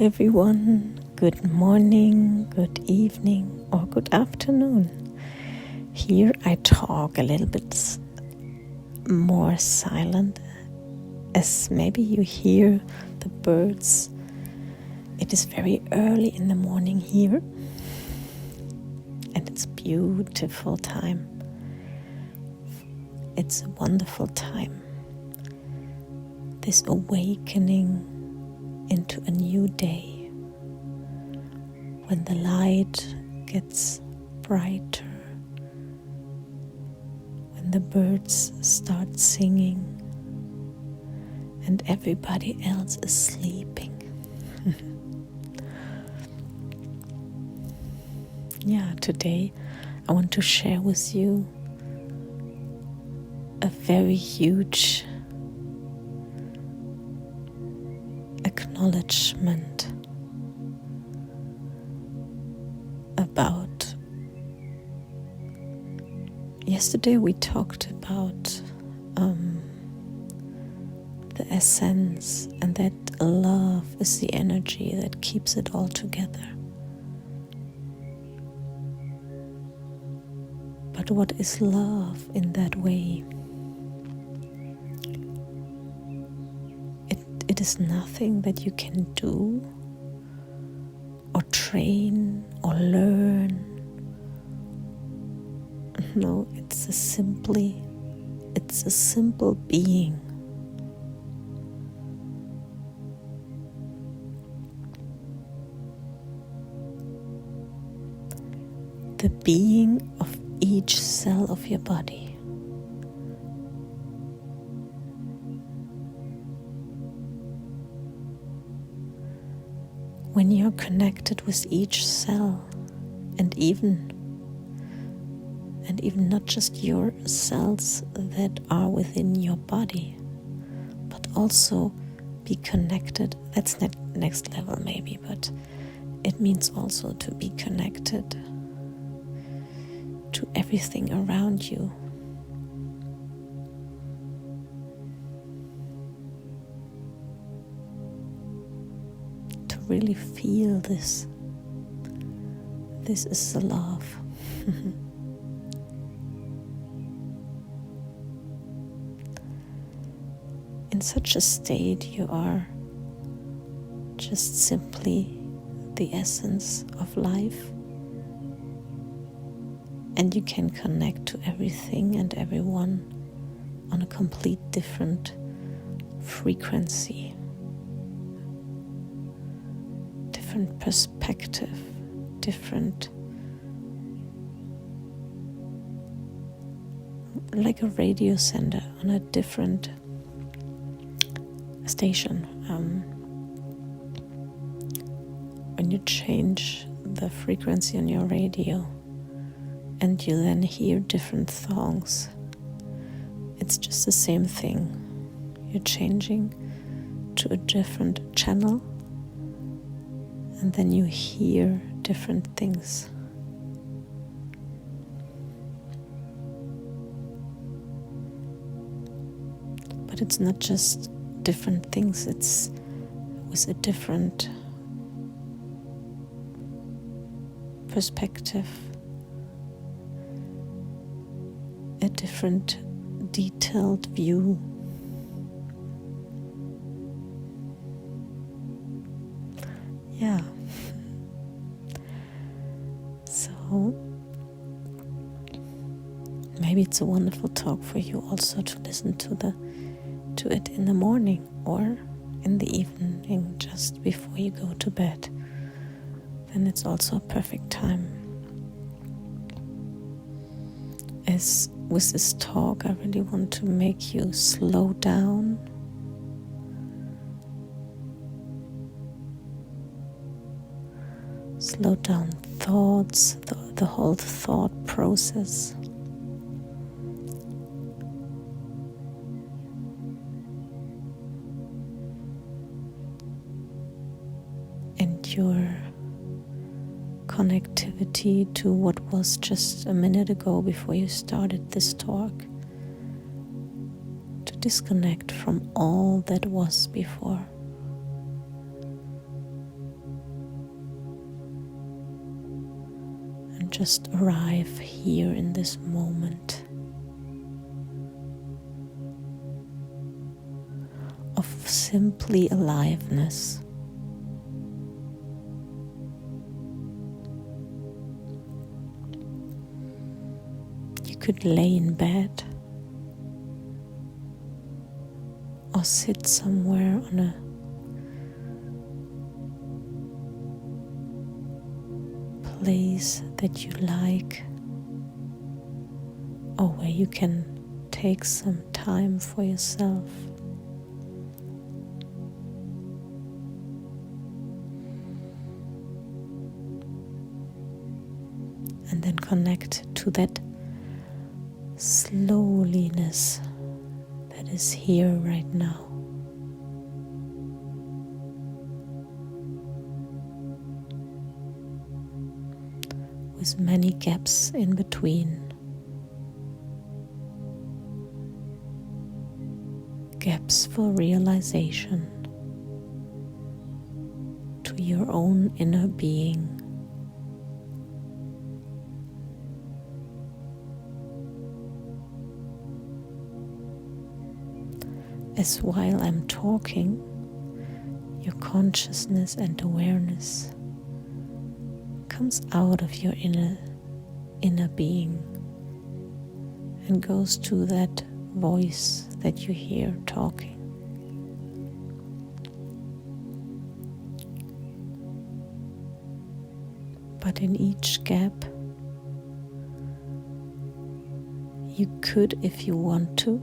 everyone. Good morning, good evening, or good afternoon. Here I talk a little bit more silent, as maybe you hear the birds. It is very early in the morning here, and it's beautiful time. It's a wonderful time. This awakening into a new day, when the light gets brighter, when the birds start singing and everybody else is sleeping. Today I want to share with you a very huge acknowledgement about. Yesterday we talked about the essence, and that love is the energy that keeps it all together. But what is love in that way? It is nothing that you can do or train or learn. No, it's a simple being. The being of each cell of your body. When you're connected with each cell, and even not just your cells that are within your body, but also be connected. That's next level maybe, but it means also to be connected to everything around you. To really feel this. This is the love. In such a state, you are just simply the essence of life, and you can connect to everything and everyone on a complete different frequency, different perspective, different, like a radio sender on a different station. When you change the frequency on your radio and you then hear different songs, it's just the same thing. You're changing to a different channel, and then you hear different things. But it's not just different things, it's with a different perspective, a different detailed view. So maybe it's a wonderful talk for you also to listen to it in the morning or in the evening, just before you go to bed. Then it's also a perfect time. As with this talk, I really want to make you slow down. Slow down thoughts, the whole thought process. And your connectivity to what was just a minute ago before you started this talk. To disconnect from all that was before. just arrive here in this moment of simply aliveness. You could lay in bed or sit somewhere on a place that you like, or where you can take some time for yourself. And then connect to that slowliness that is here right now. With many gaps in between. Gaps for realization to your own inner being. As while I'm talking, your consciousness and awareness comes out of your inner being and goes to that voice that you hear talking. But in each gap, you could, if you want to,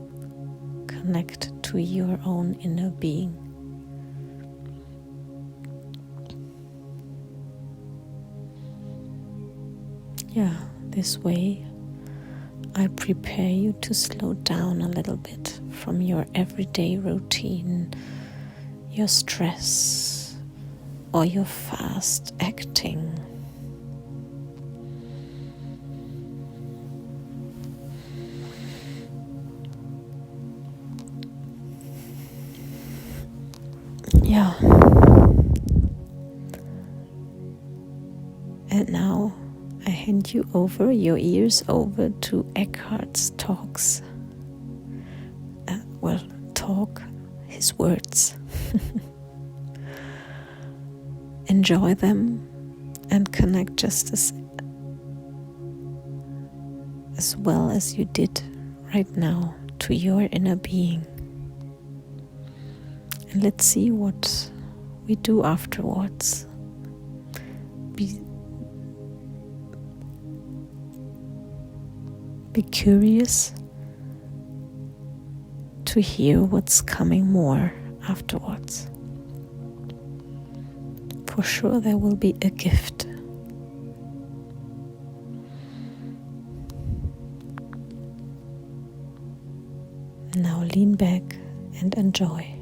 connect to your own inner being. Yeah, this way I prepare you to slow down a little bit from your everyday routine, your stress, or your fast acting. Yeah. And now I hand you over, your ears over to Eckhart's talks. Talk, his words. Enjoy them and connect just as well as you did right now to your inner being. And let's see what we do afterwards. Be curious to hear what's coming more afterwards. For sure there will be a gift. Now lean back and enjoy.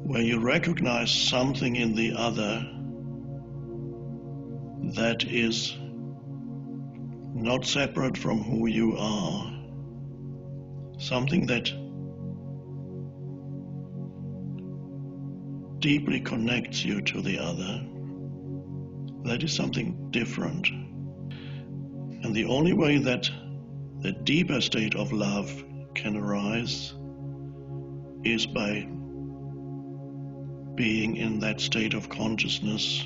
When you recognize something in the other that is not separate from who you are, something that deeply connects you to the other, that is something different. And the only way that the deeper state of love can arise is by being in that state of consciousness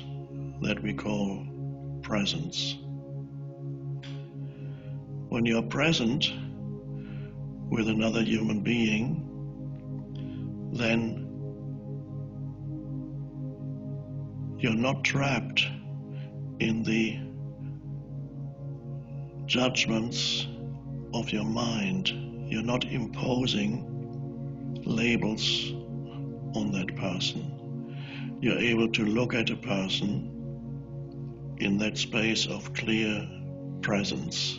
that we call presence. When you're present with another human being, then you're not trapped in the judgments of your mind. You're not imposing labels on that person. You're able to look at a person in that space of clear presence.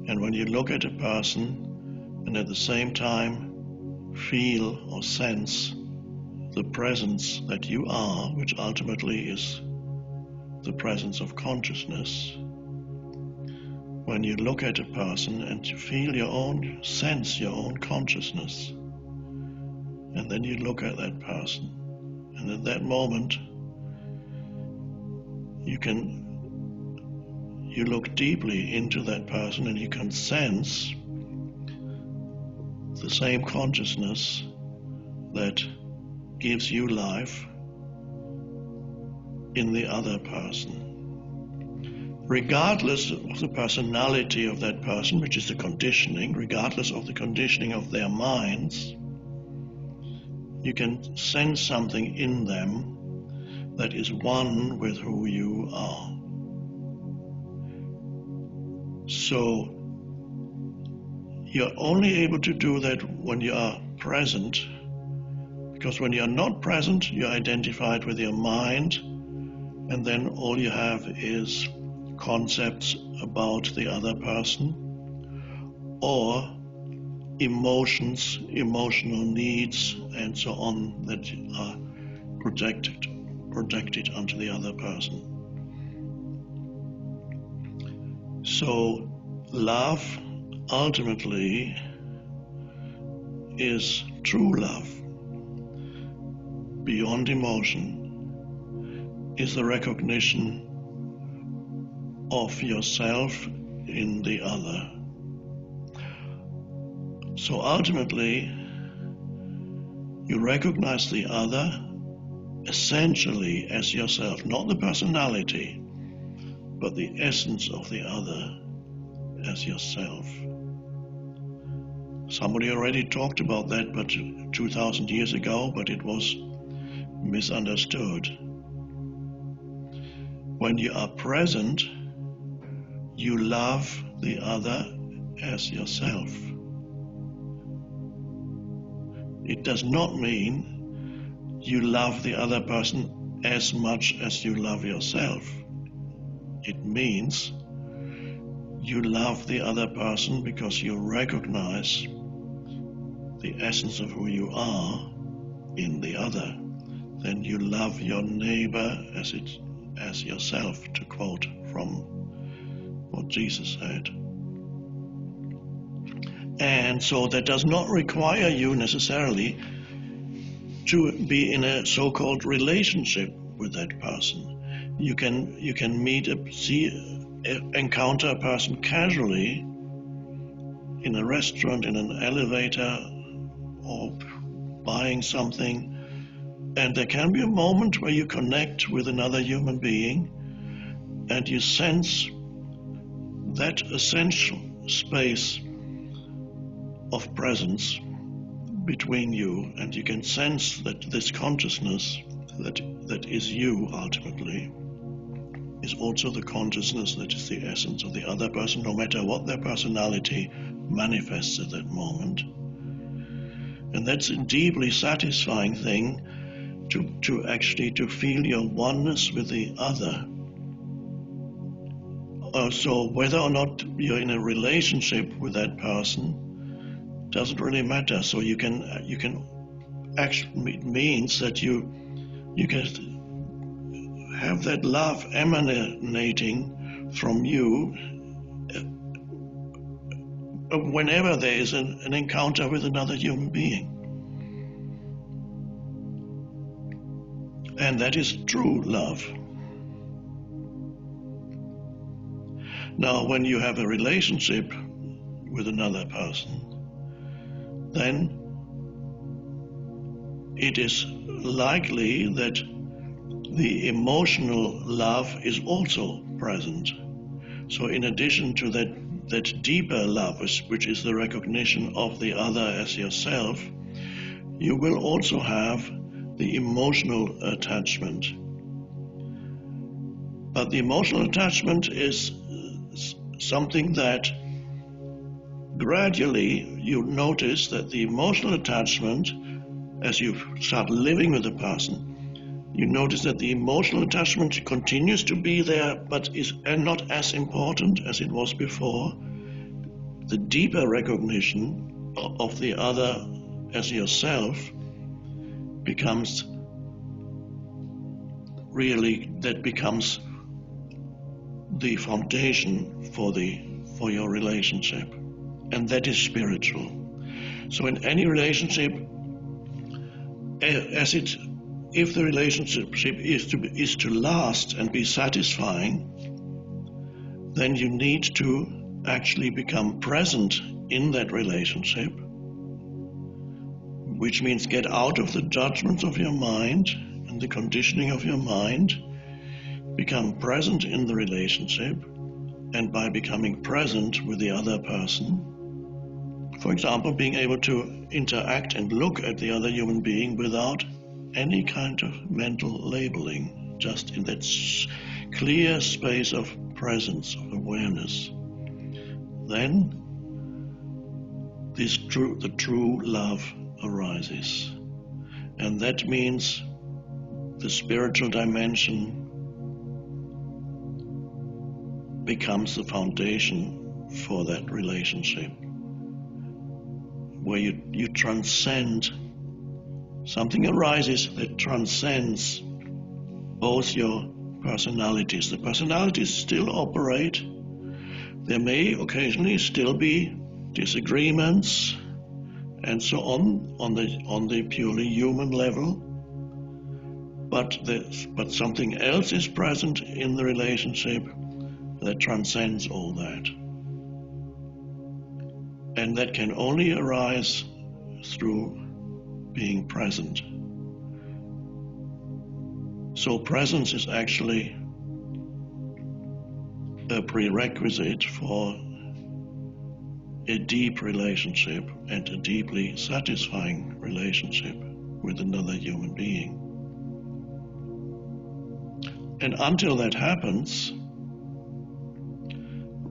And when you look at a person and at the same time feel or sense the presence that you are, which ultimately is the presence of consciousness, when you look at a person and you feel your own sense, your own consciousness, and then you look at that person, and at that moment you look deeply into that person and you can sense the same consciousness that gives you life in the other person. Regardless of the personality of that person, which is the conditioning, regardless of the conditioning of their minds, you can sense something in them that is one with who you are. So you're only able to do that when you are present, because when you are not present, you're identified with your mind, and then all you have is concepts about the other person, or emotions, emotional needs, and so on that are projected onto the other person. So love ultimately is true love. Beyond emotion is the recognition of yourself in the other. So ultimately, you recognize the other essentially as yourself, not the personality, but the essence of the other as yourself. Somebody already talked about that, but 2,000 years ago, but it was misunderstood. When you are present, you love the other as yourself. It does not mean you love the other person as much as you love yourself. It means you love the other person because you recognize the essence of who you are in the other. Then you love your neighbor as yourself, to quote from what Jesus said. And so that does not require you necessarily to be in a so-called relationship with that person. You can encounter a person casually in a restaurant, in an elevator, or buying something, and there can be a moment where you connect with another human being and you sense that essential space of presence between you, and you can sense that this consciousness that is you ultimately is also the consciousness that is the essence of the other person, no matter what their personality manifests at that moment. And that's a deeply satisfying thing, to actually feel your oneness with the other. So whether or not you're in a relationship with that person doesn't really matter. So you can actually, it means that you can have that love emanating from you whenever there is an encounter with another human being. And that is true love. Now, when you have a relationship with another person, then it is likely that the emotional love is also present. So in addition to that deeper love, which is the recognition of the other as yourself, you will also have the emotional attachment. But the emotional attachment is something that gradually you notice that the emotional attachment, as you start living with the person, you notice that the emotional attachment continues to be there, but is not as important as it was before. The deeper recognition of the other as yourself becomes the foundation for your relationship, and that is spiritual. So in any relationship, if the relationship is to last and be satisfying, then you need to actually become present in that relationship, which means get out of the judgments of your mind and the conditioning of your mind, become present in the relationship, and by becoming present with the other person, for example, being able to interact and look at the other human being without any kind of mental labeling, just in that clear space of presence, of awareness, then the true love arises. And that means the spiritual dimension becomes the foundation for that relationship, where you transcend. Something arises that transcends both your personalities. The personalities still operate. There may occasionally still be disagreements and so on the purely human level, but something else is present in the relationship that transcends all that. And that can only arise through being present. So presence is actually a prerequisite for a deep relationship and a deeply satisfying relationship with another human being. And until that happens,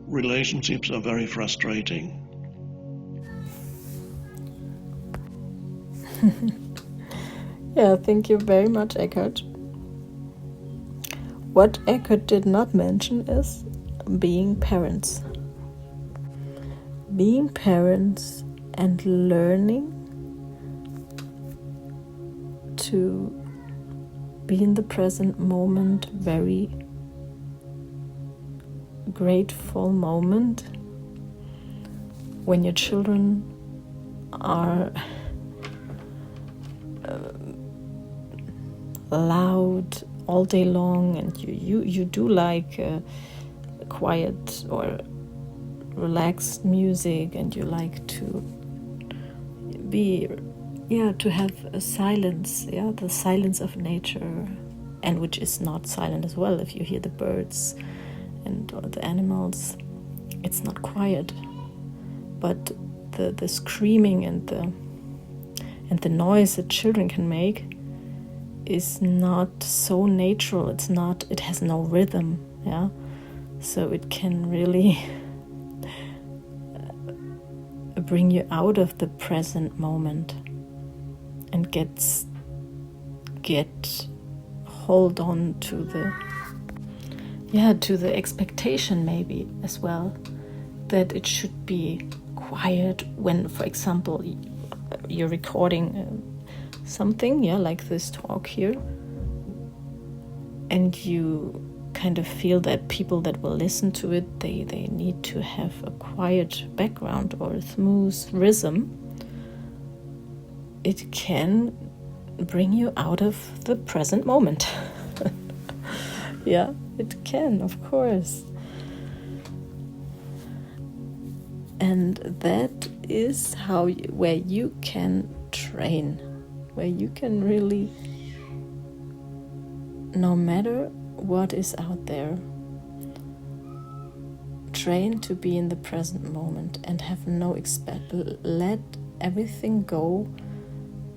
relationships are very frustrating. Yeah, thank you very much, Eckhart. What Eckhart did not mention is being parents. Being parents and learning to be in the present moment, very grateful moment when your children are loud all day long, and you do like quiet or relaxed music, and you like to to have a silence, the silence of nature, and which is not silent as well. If you hear the birds and the animals, it's not quiet, but the screaming and the noise that children can make is not so natural. It has no rhythm, so it can really bring you out of the present moment and get hold on to the expectation maybe as well, that it should be quiet when, for example, you're recording something, like this talk here, and you kind of feel that people that will listen to it, they need to have a quiet background or a smooth rhythm. It can bring you out of the present moment. Yeah, it can, of course. And that is where you can train, where you can really, no matter what is out there, train to be in the present moment and have let everything go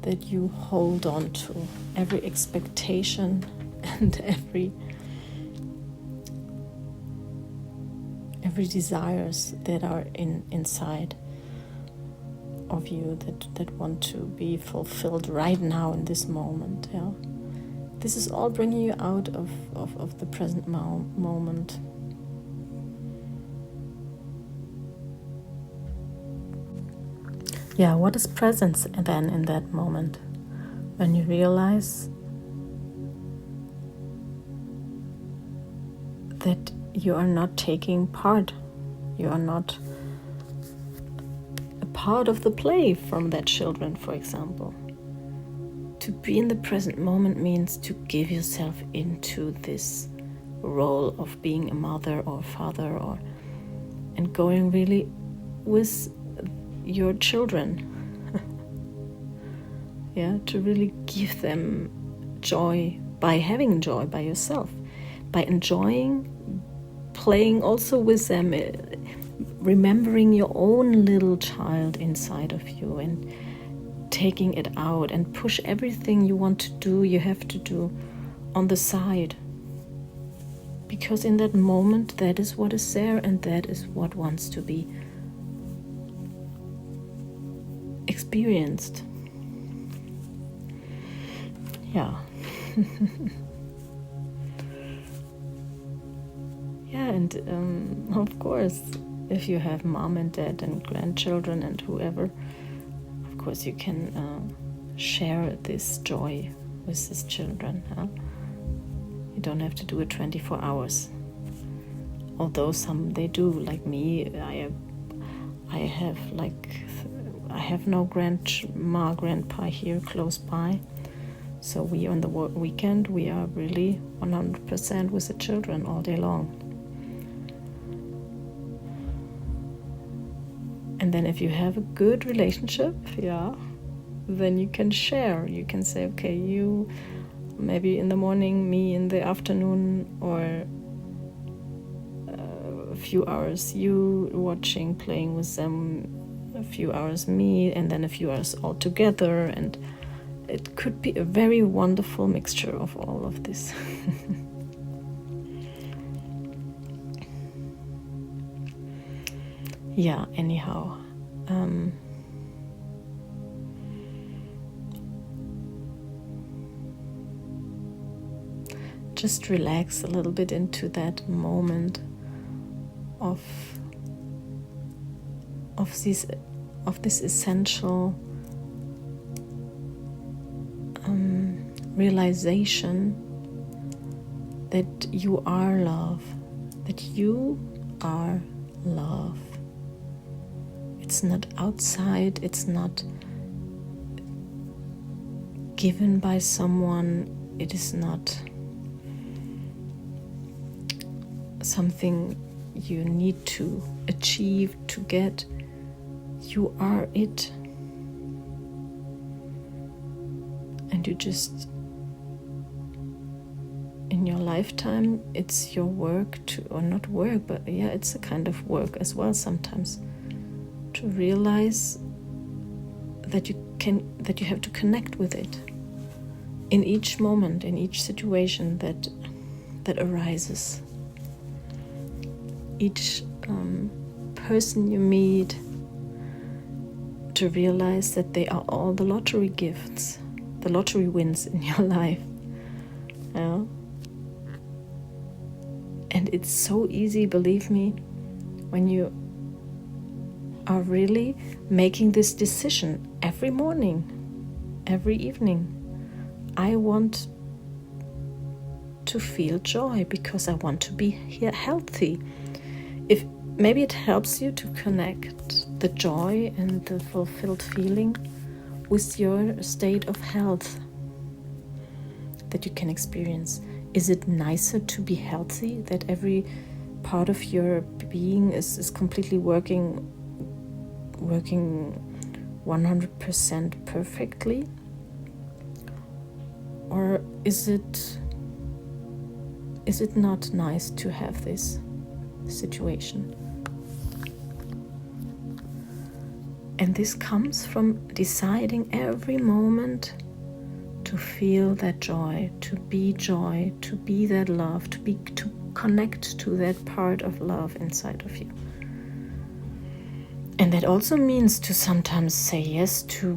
that you hold on to, every expectation and every desires that are inside. of you that want to be fulfilled right now in this moment. Yeah, this is all bringing you out of the present moment. Yeah, what is presence then in that moment? When you realize that you are not taking part, you are not a part of the play from that children, for example. To be in the present moment means to give yourself into this role of being a mother or father, and going really with your children. Yeah, to really give them joy by having joy by yourself, by enjoying playing also with them, remembering your own little child inside of you and taking it out, and push everything you want to do, you have to do, on the side. Because in that moment, that is what is there, and that is what wants to be experienced. Yeah. Yeah, and of course, if you have mom and dad and grandchildren and whoever, of course you can share this joy with these children. Huh? You don't have to do it 24 hours. Although some they do, like me. I have no grandpa here close by. So we, on the weekend, we are really 100% with the children all day long. And then if you have a good relationship, yeah, then you can share. You can say, okay, you maybe in the morning, me in the afternoon, or a few hours you watching, playing with them, a few hours me, and then a few hours all together. And it could be a very wonderful mixture of all of this. Yeah, anyhow. Just relax a little bit into that moment of this essential realization that you are love, that you are love. It's not outside, it's not given by someone, it is not something you need to achieve to get. You are it. And you just, in your lifetime, it's your work to, or not work, but yeah, it's a kind of work as well sometimes, to realize that you have to connect with it in each moment, in each situation that arises. Each person you meet, to realize that they are all the lottery gifts, the lottery wins in your life. Yeah. And it's so easy, believe me, when you are really making this decision every morning, every evening. I want to feel joy because I want to be here healthy. If maybe it helps you to connect the joy and the fulfilled feeling with your state of health that you can experience. Is it nicer to be healthy, that every part of your being is completely working 100% perfectly? Or is it not nice to have this situation? And this comes from deciding every moment to feel that joy, to be that love, to connect to that part of love inside of you. And that also means to sometimes say yes to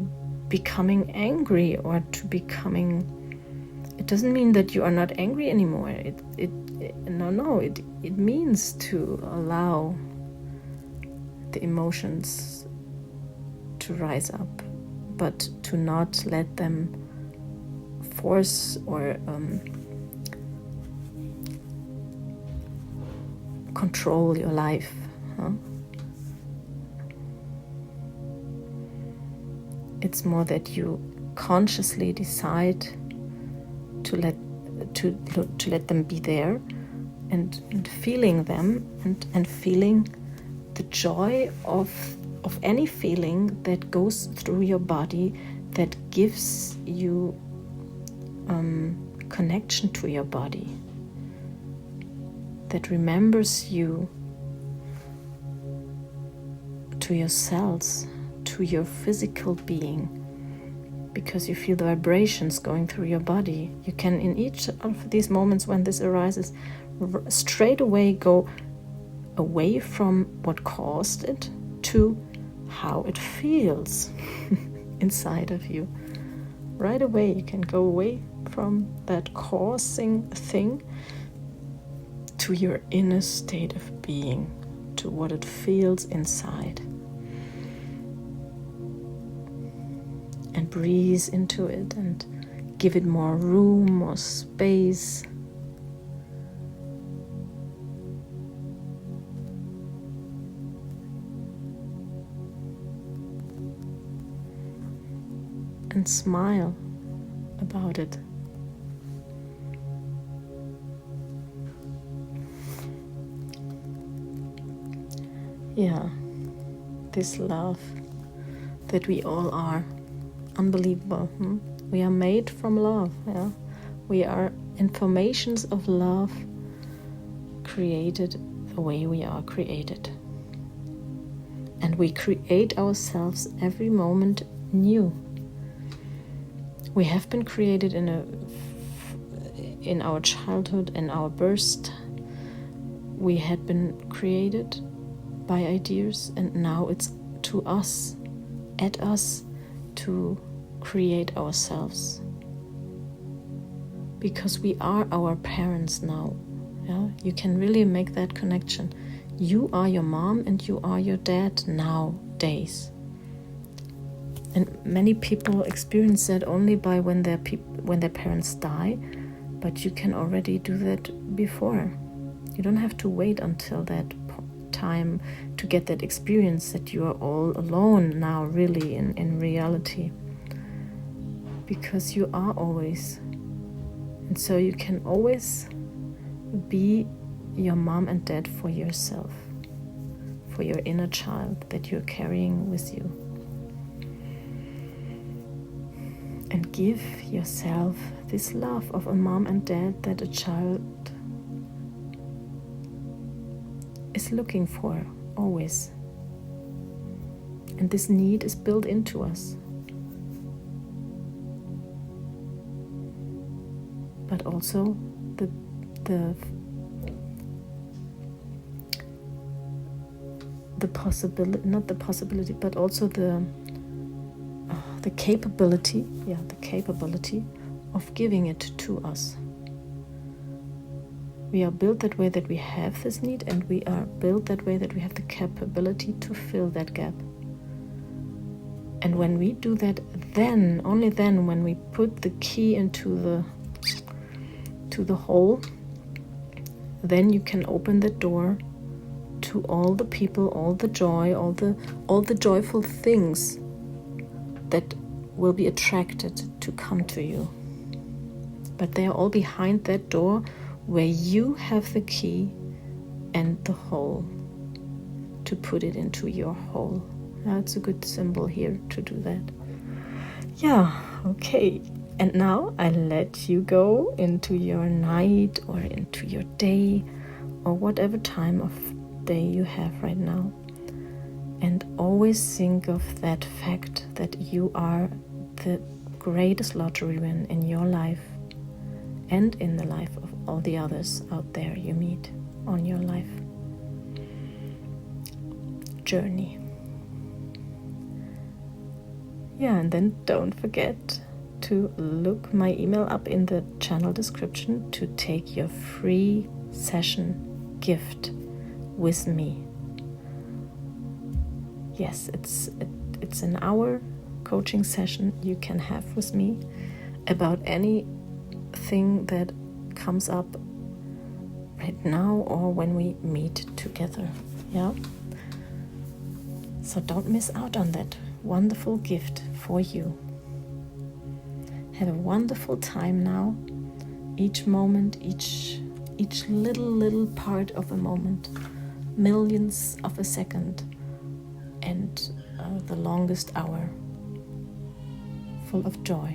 becoming angry or to becoming... It doesn't mean that you are not angry anymore. It means to allow the emotions to rise up, but to not let them force or control your life. It's more that you consciously decide to let them be there, and feeling them, and feeling the joy of any feeling that goes through your body, that gives you connection to your body, that remembers you to your cells, to your physical being, because you feel the vibrations going through your body. You can, in each of these moments when this arises, straight away go away from what caused it to how it feels inside of you. Right away you can go away from that causing thing to your inner state of being, to what it feels inside. And breathe into it and give it more room, more space. And smile about it. Yeah, this love that we all are. Unbelievable. We are made from love. Yeah, we are informations of love, created the way we are created, and we create ourselves every moment new. We have been created in our childhood and our birth. We had been created by ideas, and now it's to us, at us, to create ourselves, because we are our parents now. Yeah, you can really make that connection. You are your mom and you are your dad nowadays. And many people experience that only by when their parents die, but you can already do that before. You don't have to wait until that time to get that experience that you are all alone now, really, in reality, because you are always. And so you can always be your mom and dad for yourself, for your inner child that you're carrying with you. And give yourself this love of a mom and dad that a child is looking for always. And this need is built into us. But also the possibility, not the possibility, but also the capability, the capability of giving it to us. We are built that way that we have this need, and we are built that way that we have the capability to fill that gap. And when we do that, then, only then, when we put the key into the hole, then you can open the door to all the people, all the joy, all the joyful things that will be attracted to come to you. But they are all behind that door, where you have the key and the hole to put it into your hole. That's a good symbol here to do that. Yeah, okay. And now I let you go into your night or into your day or whatever time of day you have right now. And always think of that fact that you are the greatest lottery win in your life and in the life of all the others out there you meet on your life journey. Yeah, and then don't forget to look my email up in the channel description to take your free session gift with me. Yes, it's an hour coaching session you can have with me about anything that comes up right now or when we meet together. Yeah. So don't miss out on that wonderful gift for you. Have a wonderful time now. Each moment, each little part of a moment, millionths of a second, and the longest hour, full of joy.